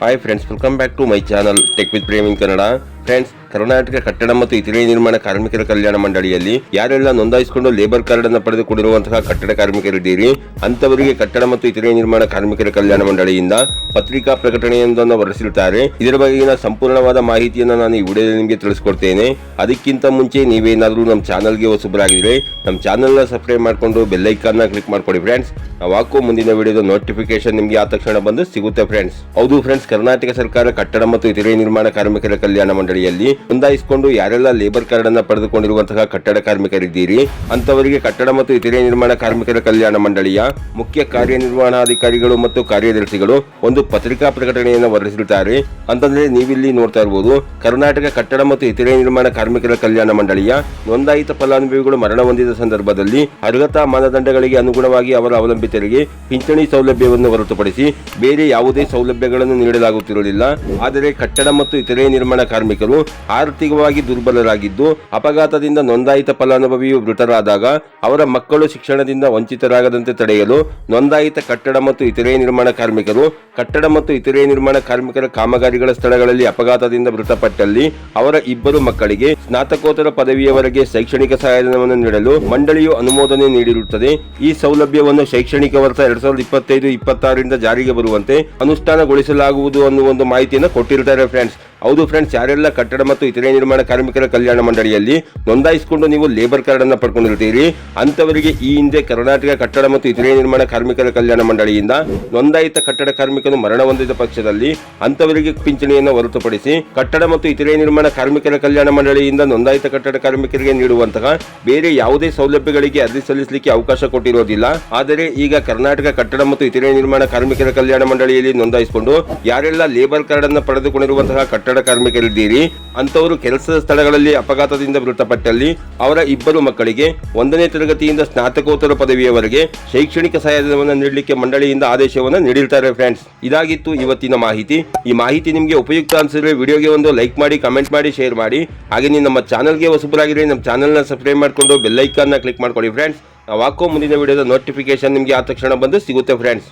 Hi friends, welcome back to my channel tech with Prem in Kannada. Friends, Karnataka ಕಟ್ಟಡ ಮತ್ತು ಇತರೆ ನಿರ್ಮಾಣ ಕಾರ್ಮಿಕರ ಕಲ್ಯಾಣ ಮಂಡಳಿಯಲ್ಲಿ ಯಾರೆಲ್ಲ ನೋಂದಾಯಿಸಿಕೊಂಡು ಲೇಬರ್ ಕಾರ್ಡ್ ಅನ್ನು ಪಡೆದುಕೊಂಡಿರುವಂತಹ ಕಟ್ಟಡ ಕಾರ್ಮಿಕರಿದ್ದೀರಿ ಅಂತವರಿಗೆ ಕಟ್ಟಡ ಮತ್ತು ಇತರೆ ನಿರ್ಮಾಣ ಕಾರ್ಮಿಕರ ಕಲ್ಯಾಣ ಮಂಡಳಿಯಿಂದ ಪತ್ರಿಕಾ ಪ್ರಕಟಣೆಯೊಂದನ್ನು ಹೊರಡಿಸಿರುತ್ತಾರೆ. ಇದರ ಬಗೆಗಿನ ಸಂಪೂರ್ಣವಾದ ಮಾಹಿತಿಯನ್ನು ನಾನು ಈ ವಿಡಿಯೋದಲ್ಲಿ ನಿಮಗೆ ತಿಳಿಸ್ಕೊಡ್ತೇನೆ. ಅದಕ್ಕಿಂತ ಮುಂಚೆ ನೀವೇನಾದರೂ ನಮ್ಮ ಚಾನಲ್ಗೆ ಹೊಸಬರಾಗಿದ್ರೆ ನಮ್ಮ ಚಾನಲ್ನ ಸಬ್ಸ್ಕ್ರೈಬ್ ಮಾಡಿಕೊಂಡು ಬೆಲ್ ಐಕಾನ್ ನ ಕ್ಲಿಕ್ ಮಾಡ್ಕೊಳ್ಳಿ ಫ್ರೆಂಡ್ಸ್. ನಾವು ಹಾಕೋ ಮುಂದಿನ ವಿಡಿಯೋದ ನೋಟಿಫಿಕೇಶನ್ ನಿಮಗೆ ಆ ತಕ್ಷಣ ಬಂದು ಸಿಗುತ್ತೆ ಫ್ರೆಂಡ್ಸ್. ಹೌದು ಫ್ರೆಂಡ್ಸ್, ಕರ್ನಾಟಕ ಸರ್ಕಾರ ಕಟ್ಟಡ ಮತ್ತು ಇತರೆ ನಿರ್ಮಾಣ ಕಾರ್ಮಿಕರ ಕಲ್ಯಾಣ ಮಂಡಳಿಯಲ್ಲಿ ನೋಂದಾಯಿಸಿಕೊಂಡು ಯಾರೆಲ್ಲ ಲೇಬರ್ ಕಾರ್ಡ್ ಅನ್ನು ಪಡೆದುಕೊಂಡಿರುವಂತಹ ಕಟ್ಟಡ ಕಾರ್ಮಿಕರಿದ್ದೀರಿ ಅಂತವರಿಗೆ ಕಟ್ಟಡ ಮತ್ತು ಇತರೆ ನಿರ್ಮಾಣ ಕಾರ್ಮಿಕರ ಕಲ್ಯಾಣ ಮಂಡಳಿಯ ಮುಖ್ಯ ಕಾರ್ಯನಿರ್ವಹಣಾಧಿಕಾರಿಗಳು ಮತ್ತು ಕಾರ್ಯದರ್ಶಿಗಳು ಒಂದು ಪತ್ರಿಕಾ ಪ್ರಕಟಣೆಯನ್ನು ಹೊರಡಿಸಿರುತ್ತಾರೆ. ಅಂತಂದ್ರೆ ನೀವಿಲ್ಲಿ ನೋಡ್ತಾ ಇರಬಹುದು, ಕರ್ನಾಟಕ ಕಟ್ಟಡ ಮತ್ತು ಇತರೆ ನಿರ್ಮಾಣ ಕಾರ್ಮಿಕರ ಕಲ್ಯಾಣ ಮಂಡಳಿಯ ನೋಂದಾಯಿತ ಫಲಾನುಭವಿಗಳು ಮರಣ ಹೊಂದಿದ ಸಂದರ್ಭದಲ್ಲಿ ಅರ್ಹತಾ ಮಾನದಂಡಗಳಿಗೆ ಅನುಗುಣವಾಗಿ ಅವರ ಅವಲಂಬಿತರಿಗೆ ಪಿಂಚಣಿ ಸೌಲಭ್ಯವನ್ನು ಹೊರತುಪಡಿಸಿ ಬೇರೆ ಯಾವುದೇ ಸೌಲಭ್ಯಗಳನ್ನು ನೀಡಲಾಗುತ್ತಿರುವುದಿಲ್ಲ. ಆದರೆ ಕಟ್ಟಡ ಮತ್ತು ಇತರೆ ನಿರ್ಮಾಣ ಕಾರ್ಮಿಕರು ಆರ್ಥಿಕವಾಗಿ ದುರ್ಬಲರಾಗಿದ್ದು ಅಪಘಾತದಿಂದ ನೋಂದಾಯಿತ ಫಲಾನುಭವಿಯು ಮೃತರಾದಾಗ ಅವರ ಮಕ್ಕಳು ಶಿಕ್ಷಣದಿಂದ ವಂಚಿತರಾಗದಂತೆ ತಡೆಯಲು ನೋಂದಾಯಿತ ಕಟ್ಟಡ ಮತ್ತು ಇತರೆ ನಿರ್ಮಾಣ ಕಾರ್ಮಿಕರು ಕಟ್ಟಡ ಮತ್ತು ಇತರೆ ನಿರ್ಮಾಣ ಕಾರ್ಮಿಕರ ಕಾಮಗಾರಿಗಳ ಸ್ಥಳಗಳಲ್ಲಿ ಅಪಘಾತದಿಂದ ಮೃತಪಟ್ಟಲ್ಲಿ ಅವರ ಇಬ್ಬರು ಮಕ್ಕಳಿಗೆ ಸ್ನಾತಕೋತ್ತರ ಪದವಿಯವರೆಗೆ ಶೈಕ್ಷಣಿಕ ಸಹಾಯಧನವನ್ನು ನೀಡಲು ಮಂಡಳಿಯು ಅನುಮೋದನೆ ನೀಡಿರುತ್ತದೆ. ಈ ಸೌಲಭ್ಯವನ್ನು ಶೈಕ್ಷಣಿಕ ವರ್ಷ 2025-26ರಿಂದ ಜಾರಿಗೆ ಬರುವಂತೆ ಅನುಷ್ಠಾನಗೊಳಿಸಲಾಗುವುದು ಅನ್ನುವ ಒಂದು ಮಾಹಿತಿಯನ್ನು ಕೊಟ್ಟಿರುತ್ತಾರೆ ಫ್ರೆಂಡ್ಸ್. ಹೌದು ಫ್ರೆಂಡ್ಸ್, ಯಾರೆಲ್ಲ ಕಟ್ಟಡ ಮತ್ತು ಇತರೆ ನಿರ್ಮಾಣ ಕಾರ್ಮಿಕರ ಕಲ್ಯಾಣ ಮಂಡಳಿಯಲ್ಲಿ ನೋಂದಾಯಿಸಿಕೊಂಡು ನೀವು ಲೇಬರ್ ಕಾರ್ಡ್ ಅನ್ನು ಪಡ್ಕೊಂಡಿರ್ತೀರಿ ಅಂತವರಿಗೆ ಈ ಹಿಂದೆ ಕರ್ನಾಟಕ ಕಟ್ಟಡ ಮತ್ತು ಇತರೆ ನಿರ್ಮಾಣ ಕಾರ್ಮಿಕರ ಕಲ್ಯಾಣ ಮಂಡಳಿಯಿಂದ ನೋಂದಾಯಿತ ಕಟ್ಟಡ ಕಾರ್ಮಿಕರು ಮರಣ ಹೊಂದಿದ ಪಕ್ಷದಲ್ಲಿ ಅಂತವರಿಗೆ ಪಿಂಚಣಿಯನ್ನು ಹೊರತುಪಡಿಸಿ ಕಟ್ಟಡ ಮತ್ತು ಇತರೆ ನಿರ್ಮಾಣ ಕಾರ್ಮಿಕರ ಕಲ್ಯಾಣ ಮಂಡಳಿಯಿಂದ ನೋಂದಾಯಿತ ಕಟ್ಟಡ ಕಾರ್ಮಿಕರಿಗೆ ನೀಡುವಂತಹ ಬೇರೆ ಯಾವುದೇ ಸೌಲಭ್ಯಗಳಿಗೆ ಅರ್ಜಿ ಸಲ್ಲಿಸಲಿಕ್ಕೆ ಅವಕಾಶ ಕೊಟ್ಟಿರೋದಿಲ್ಲ. ಆದರೆ ಈಗ ಕರ್ನಾಟಕ ಕಟ್ಟಡ ಮತ್ತು ಇತರೆ ನಿರ್ಮಾಣ ಕಾರ್ಮಿಕರ ಕಲ್ಯಾಣ ಮಂಡಳಿಯಲ್ಲಿ ನೋಂದಾಯಿಸಿಕೊಂಡು ಯಾರೆಲ್ಲ ಲೇಬರ್ ಕಾರ್ಡ್ ಅನ್ನು ಪಡೆದುಕೊಂಡಿರುವಂತಹ ಕಟ್ಟಡ ಕಾರ್ಮಿಕರಿದ್ದೀರಿ ಅಂತವರು ಕೆಲಸದ ಸ್ಥಳಗಳಲ್ಲಿ ಅಪಘಾತದಿಂದ ಮೃತಪಟ್ಟಲ್ಲಿ ಅವರ ಇಬ್ಬರು ಮಕ್ಕಳಿಗೆ 1ನೇ ತರಗತಿಯಿಂದ ಸ್ನಾತಕೋತ್ತರ ಪದವಿಯವರೆಗೆ ಶೈಕ್ಷಣಿಕ ಸಹಾಯಧನವನ್ನು ನೀಡಲಿಕ್ಕೆ ಮಂಡಳಿಯಿಂದ ಆದೇಶವನ್ನು ನೀಡಿರ್ತಾರೆ ಫ್ರೆಂಡ್ಸ್. ಇದಾಗಿತ್ತು ಇವತ್ತಿನ ಮಾಹಿತಿ. ಈ ಮಾಹಿತಿ ನಿಮಗೆ ಉಪಯುಕ್ತ ಅನಿಸಿದ್ರೆ ವಿಡಿಯೋಗೆ ಒಂದು ಲೈಕ್ ಮಾಡಿ, ಕಮೆಂಟ್ ಮಾಡಿ, ಶೇರ್ ಮಾಡಿ. ಹಾಗೆ ನೀವು ನಮ್ಮ ಚಾನಲ್ಗೆ ಹೊಸಬರಾಗಿದ್ರೆ ನಮ್ಮ ಚಾನಲ್ನ ಸಬ್ಸ್ಕ್ರೈಬ್ ಮಾಡಿಕೊಂಡು ಬೆಲ್ ಐಕಾನ್ ನ ಕ್ಲಿಕ್ ಮಾಡ್ಕೊಳ್ಳಿ ಫ್ರೆಂಡ್ಸ್. ನಾವು ಹಾಕೋ ಮುಂದಿನ ವಿಡಿಯೋದ ನೋಟಿಫಿಕೇಶನ್ ನಿಮಗೆ ಆ ತಕ್ಷಣ ಬಂದು ಸಿಗುತ್ತೆ ಫ್ರೆಂಡ್ಸ್.